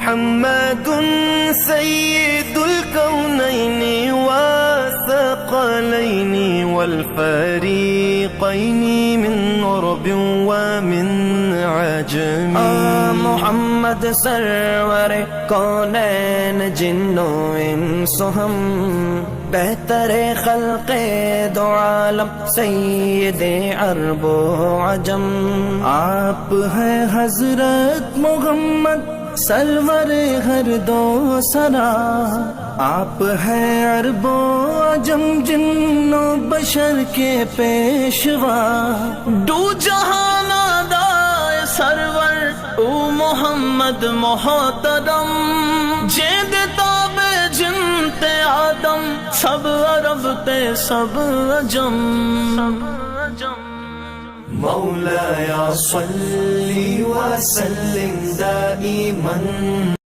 محمد سيد الكونين والثقلين والفريقين من عرب ومن عجم. محمد سرور کونین جنو انس ہم، بہتر خلق دو عالم سید عرب و عجم. آپ ہیں حضرت محمد سرور ہر دو سرا، آپ ہیں عرب و عجم جن و بشر کے پیشوا. دو جہان دائے سرور او محمد محترم، جید تاب جنت آدم سب عرب تے سب عجم. مولایا صلی وسلم دائما